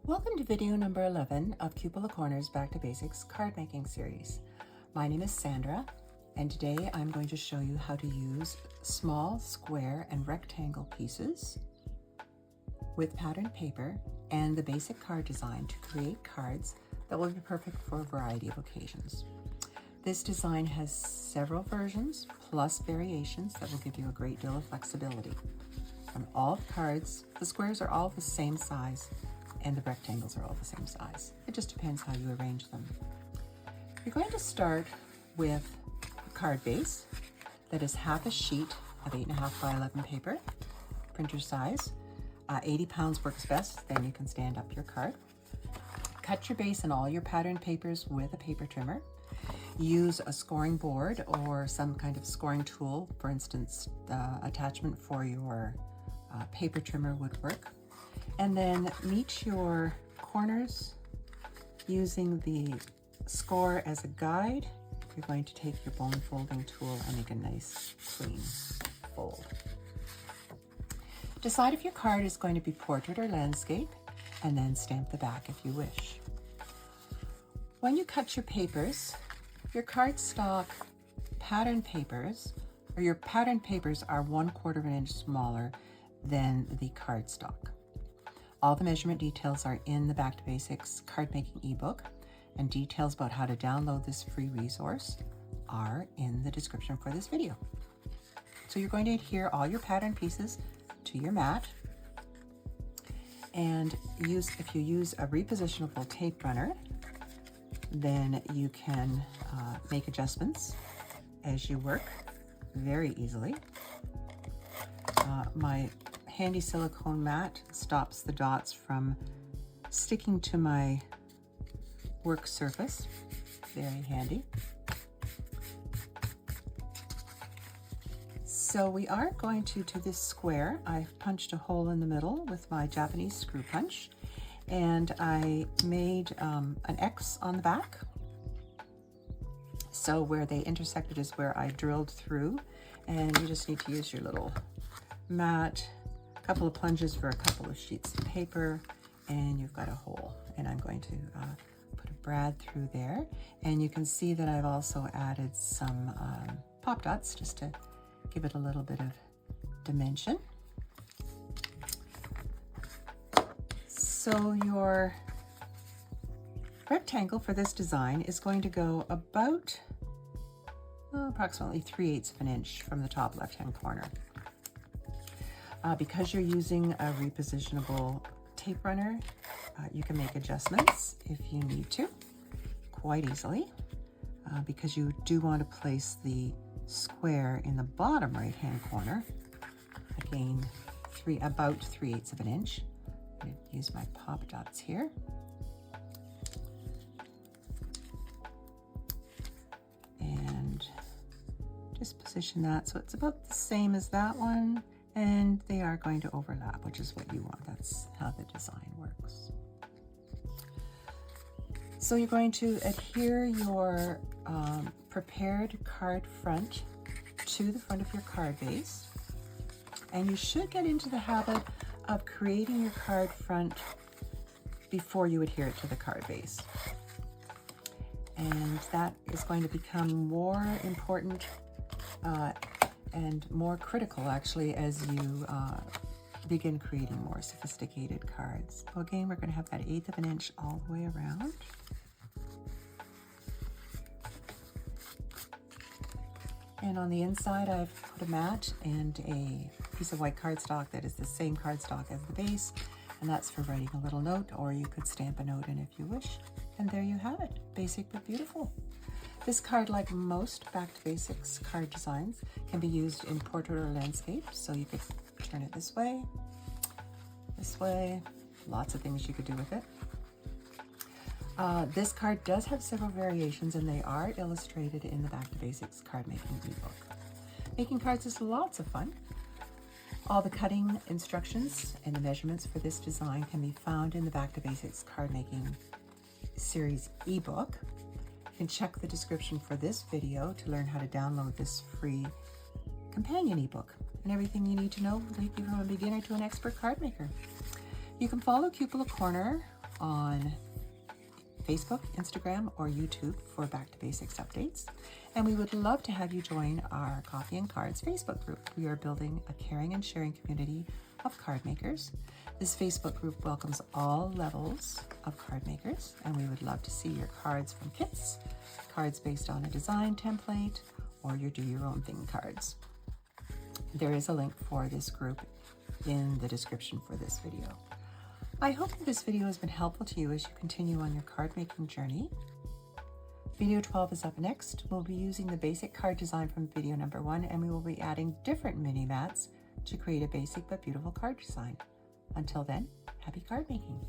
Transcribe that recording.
Welcome to video number 11 of Cupola Corner's Back to Basics card making series. My name is Sandra, and today I'm going to show you how to use small square and rectangle pieces with patterned paper and the basic card design to create cards that will be perfect for a variety of occasions. This design has several versions plus variations that will give you a great deal of flexibility. On all the cards, the squares are all the same size and the rectangles are all the same size. It just depends how you arrange them. You're going to start with a card base that is half a sheet of 8.5 by 11 paper, printer size. 80 pounds works best, then you can stand up your card. Cut your base and all your patterned papers with a paper trimmer. Use a scoring board or some kind of scoring tool. For instance, the attachment for your paper trimmer would work. And then meet your corners using the score as a guide. You're going to take your bone folding tool and make a nice clean fold. Decide if your card is going to be portrait or landscape, and then stamp the back if you wish. When you cut your papers, your cardstock pattern papers, or your pattern papers are 1/4 of an inch smaller than the cardstock. All the measurement details are in the Back to Basics card making ebook, and details about how to download this free resource are in the description for this video. So you're going to adhere all your pattern pieces to your mat, and if you use a repositionable tape runner, then you can make adjustments as you work very easily. My handy silicone mat stops the dots from sticking to my work surface. Very handy. So we are going to this square. I've punched a hole in the middle with my Japanese screw punch, and I made an X on the back. So where they intersected is where I drilled through, and you just need to use your little mat, a couple of plunges for a couple of sheets of paper, and you've got a hole. And I'm going to put a brad through there, and you can see that I've also added some pop dots just to give it a little bit of dimension. So your rectangle for this design is going to go about approximately 3/8 of an inch from the top left-hand corner. Because you're using a repositionable tape runner, you can make adjustments if you need to, quite easily, because you do want to place the square in the bottom right-hand corner. Again, about 3/8 of an inch. I'm going to use my pop dots here. And just position that so it's about the same as that one. And they are going to overlap, which is what you want. That's how the design works. So you're going to adhere your prepared card front to the front of your card base. And you should get into the habit of creating your card front before you adhere it to the card base. And that is going to become more important and more critical, actually, as you begin creating more sophisticated cards. So again, we're going to have that 1/8 of an inch all the way around. And on the inside, I've put a mat and a piece of white cardstock that is the same cardstock as the base, and that's for writing a little note, or you could stamp a note in if you wish. And there you have it, basic but beautiful. This card, like most Back to Basics card designs, can be used in portrait or landscape, so you could turn it this way, lots of things you could do with it. This card does have several variations, and they are illustrated in the Back to Basics card making ebook. Making cards is lots of fun. All the cutting instructions and the measurements for this design can be found in the Back to Basics card making series ebook. You can check the description for this video to learn how to download this free companion ebook and everything you need to know to take you from a beginner to an expert card maker. You can follow Cupola Corner on Facebook, Instagram, or YouTube for Back to Basics updates. And we would love to have you join our Coffee and Cards Facebook group. We are building a caring and sharing community of card makers. This Facebook group welcomes all levels of card makers, and we would love to see your cards from kits, cards based on a design template, or your do your own thing cards. There is a link for this group in the description for this video. I hope that this video has been helpful to you as you continue on your card making journey. Video 12 is up next. We'll be using the basic card design from video number 1, and we will be adding different mini mats to create a basic but beautiful card design. Until then, happy card making!